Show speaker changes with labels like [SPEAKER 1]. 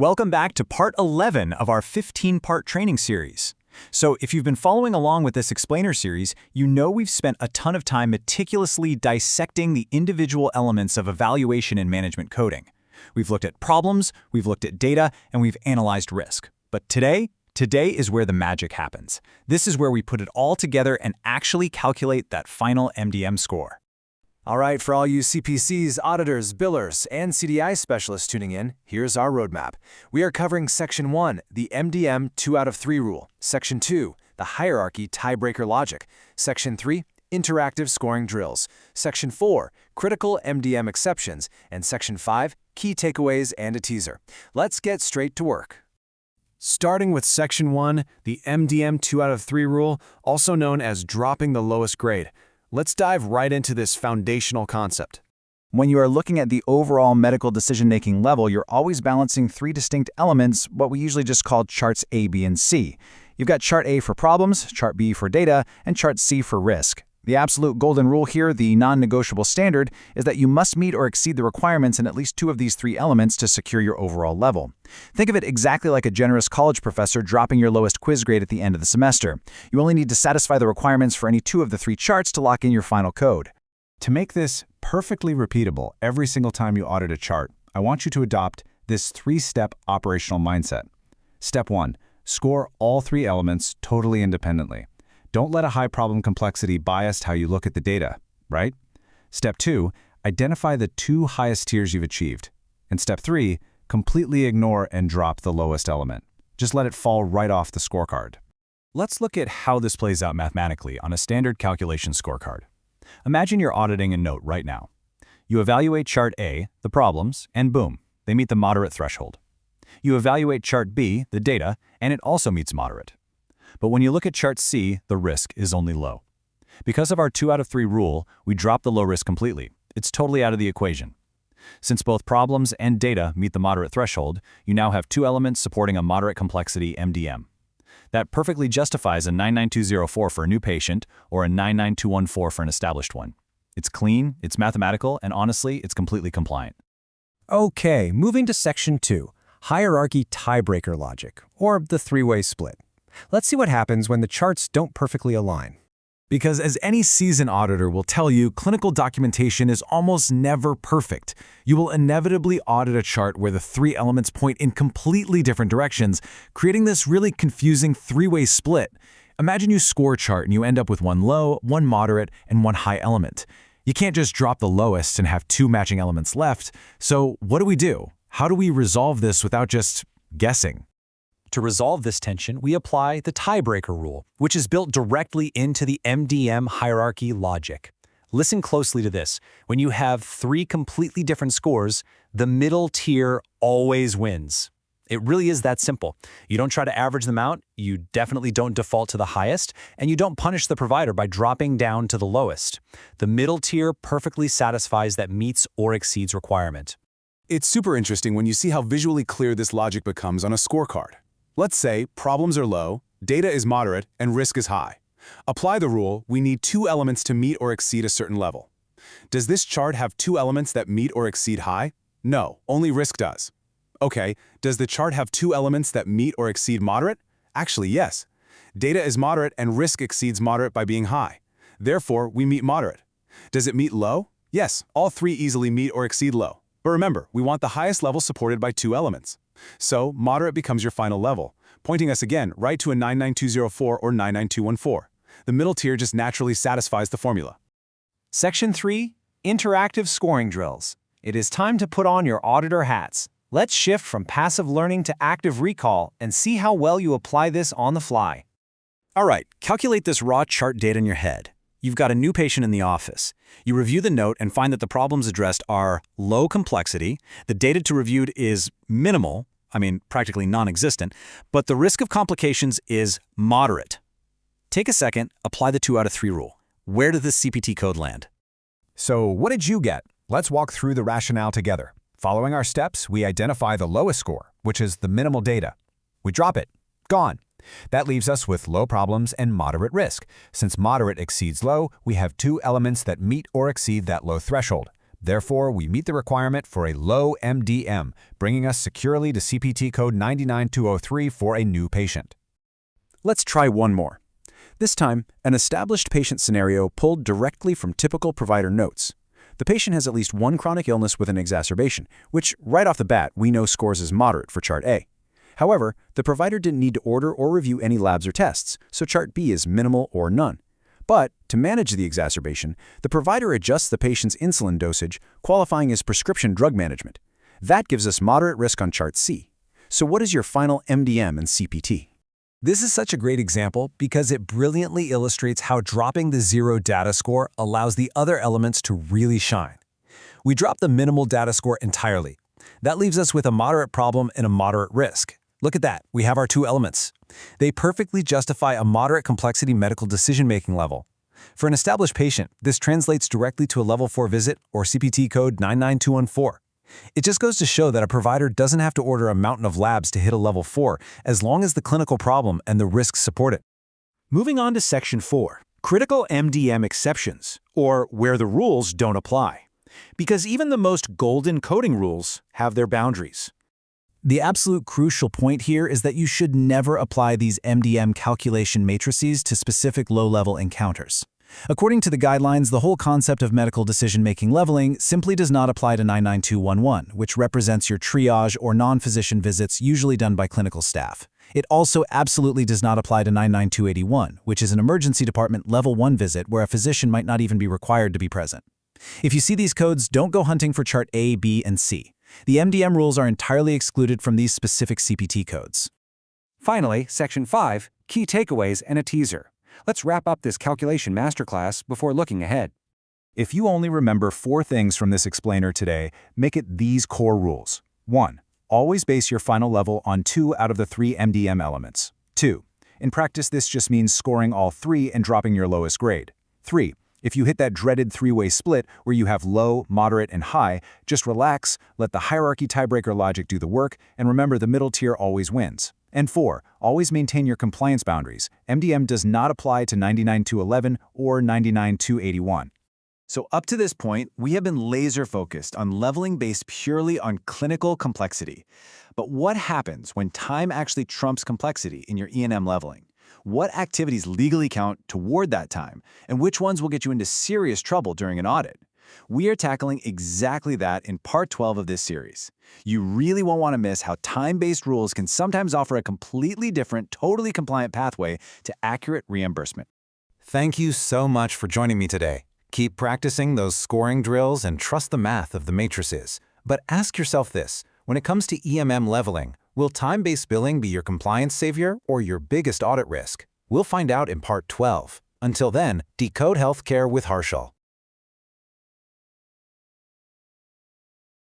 [SPEAKER 1] Welcome back to part 11 of our 15-part training series. So if you've been following along with this explainer series, you know we've spent a ton of time meticulously dissecting the individual elements of evaluation and management coding. We've looked at problems, we've looked at data, and we've analyzed risk. But today is where the magic happens. This is where we put it all together and actually calculate that final MDM score.
[SPEAKER 2] All right, for all you CPCs, auditors, billers, and CDI specialists tuning in, here's our roadmap. We are covering Section 1, the MDM 2 out of 3 rule. Section 2, the hierarchy tiebreaker logic. Section 3, interactive scoring drills. Section 4, critical MDM exceptions. And Section 5, key takeaways and a teaser. Let's get straight to work. Starting with Section 1, the MDM 2 out of 3 rule, also known as dropping the lowest grade. Let's dive right into this foundational concept.
[SPEAKER 1] When you are looking at the overall medical decision-making level, you're always balancing 3 distinct elements, what we usually just call charts A, B, and C. You've got chart A for problems, chart B for data, and chart C for risk. The absolute golden rule here, the non-negotiable standard, is that you must meet or exceed the requirements in at least 2 of these 3 elements to secure your overall level. Think of it exactly like a generous college professor dropping your lowest quiz grade at the end of the semester. You only need to satisfy the requirements for any 2 of the 3 charts to lock in your final code.
[SPEAKER 3] To make this perfectly repeatable every single time you audit a chart, I want you to adopt this 3-step operational mindset. Step 1, score all 3 elements totally independently. Don't let a high problem complexity bias how you look at the data, right? Step 2, identify the 2 highest tiers you've achieved. And Step 3, completely ignore and drop the lowest element. Just let it fall right off the scorecard.
[SPEAKER 1] Let's look at how this plays out mathematically on a standard calculation scorecard. Imagine you're auditing a note right now. You evaluate chart A, the problems, and boom, they meet the moderate threshold. You evaluate chart B, the data, and it also meets moderate. But when you look at chart C, the risk is only low. Because of our 2 out of 3 rule, we drop the low risk completely. It's totally out of the equation. Since both problems and data meet the moderate threshold, you now have 2 elements supporting a moderate complexity MDM. That perfectly justifies a 99204 for a new patient or a 99214 for an established one. It's clean, it's mathematical, and honestly, it's completely compliant.
[SPEAKER 2] Okay, moving to Section 2, hierarchy tiebreaker logic, or the 3-way split. Let's see what happens when the charts don't perfectly align.
[SPEAKER 3] Because as any seasoned auditor will tell you, clinical documentation is almost never perfect. You will inevitably audit a chart where the 3 elements point in completely different directions, creating this really confusing 3-way split. Imagine you score a chart and you end up with 1 low, 1 moderate, and 1 high element. You can't just drop the lowest and have 2 matching elements left. So what do? How do we resolve this without just guessing?
[SPEAKER 1] To resolve this tension, we apply the tiebreaker rule, which is built directly into the MDM hierarchy logic. Listen closely to this. When you have 3 completely different scores, the middle tier always wins. It really is that simple. You don't try to average them out, you definitely don't default to the highest, and you don't punish the provider by dropping down to the lowest. The middle tier perfectly satisfies that meets or exceeds requirement.
[SPEAKER 4] It's super interesting when you see how visually clear this logic becomes on a scorecard. Let's say problems are low, data is moderate, and risk is high. Apply the rule, we need 2 elements to meet or exceed a certain level. Does this chart have 2 elements that meet or exceed high? No, only risk does. Okay, does the chart have 2 elements that meet or exceed moderate? Actually, yes. Data is moderate and risk exceeds moderate by being high. Therefore, we meet moderate. Does it meet low? Yes, all 3 easily meet or exceed low. But remember, we want the highest level supported by 2 elements. So, moderate becomes your final level, pointing us again right to a 99204 or 99214. The middle tier just naturally satisfies the formula.
[SPEAKER 2] Section 3, interactive scoring drills. It is time to put on your auditor hats. Let's shift from passive learning to active recall and see how well you apply this on the fly.
[SPEAKER 1] All right, calculate this raw chart data in your head. You've got a new patient in the office. You review the note and find that the problems addressed are low complexity, the data to reviewed is minimal, practically non-existent, but the risk of complications is moderate. Take a second, apply the 2 out of 3 rule. Where did this CPT code land?
[SPEAKER 3] So what did you get? Let's walk through the rationale together. Following our steps, we identify the lowest score, which is the minimal data. We drop it. Gone. That leaves us with low problems and moderate risk. Since moderate exceeds low, we have 2 elements that meet or exceed that low threshold.
[SPEAKER 1] Therefore, we meet the requirement for a low MDM, bringing us securely to CPT code 99203 for a new patient.
[SPEAKER 2] Let's try one more. This time, an established patient scenario pulled directly from typical provider notes. The patient has at least one chronic illness with an exacerbation, which, right off the bat, we know scores as moderate for Chart A. However, the provider didn't need to order or review any labs or tests, so Chart B is minimal or none. But, to manage the exacerbation, the provider adjusts the patient's insulin dosage, qualifying as prescription drug management. That gives us moderate risk on Chart C. So what is your final MDM and CPT?
[SPEAKER 3] This is such a great example because it brilliantly illustrates how dropping the zero data score allows the other elements to really shine. We drop the minimal data score entirely. That leaves us with a moderate problem and a moderate risk. Look at that, we have our two elements. They perfectly justify a moderate complexity medical decision-making level. For an established patient, this translates directly to a level 4 visit or CPT code 99214. It just goes to show that a provider doesn't have to order a mountain of labs to hit a level 4 as long as the clinical problem and the risks support it.
[SPEAKER 2] Moving on to Section 4, critical MDM exceptions, or where the rules don't apply. Because even the most golden coding rules have their boundaries. The absolute crucial point here is that you should never apply these MDM calculation matrices to specific low-level encounters. According to the guidelines, the whole concept of medical decision-making leveling simply does not apply to 99211, which represents your triage or non-physician visits usually done by clinical staff. It also absolutely does not apply to 99281, which is an emergency department level 1 visit where a physician might not even be required to be present. If you see these codes, don't go hunting for Chart A, B, and C. The MDM rules are entirely excluded from these specific CPT codes. Finally, Section 5, key takeaways and a teaser. Let's wrap up this calculation masterclass before looking ahead.
[SPEAKER 1] If you only remember 4 things from this explainer today, make it these core rules. 1. Always base your final level on 2 out of the 3 MDM elements. 2. In practice, this just means scoring all 3 and dropping your lowest grade. 3. If you hit that dreaded 3-way split where you have low, moderate, and high, just relax, let the hierarchy tiebreaker logic do the work, and remember the middle tier always wins. And 4. Always maintain your compliance boundaries. MDM does not apply to 99211 or 99281.
[SPEAKER 2] So up to this point, we have been laser-focused on leveling based purely on clinical complexity. But what happens when time actually trumps complexity in your E&M leveling? What activities legally count toward that time, and which ones will get you into serious trouble during an audit? We are tackling exactly that in Part 12 of this series. You really won't want to miss how time-based rules can sometimes offer a completely different, totally compliant pathway to accurate reimbursement.
[SPEAKER 3] Thank you so much for joining me today. Keep practicing those scoring drills and trust the math of the matrices. But ask yourself this, when it comes to EMM leveling, will time-based billing be your compliance savior or your biggest audit risk? We'll find out in Part 12. Until then, decode healthcare with Harshal.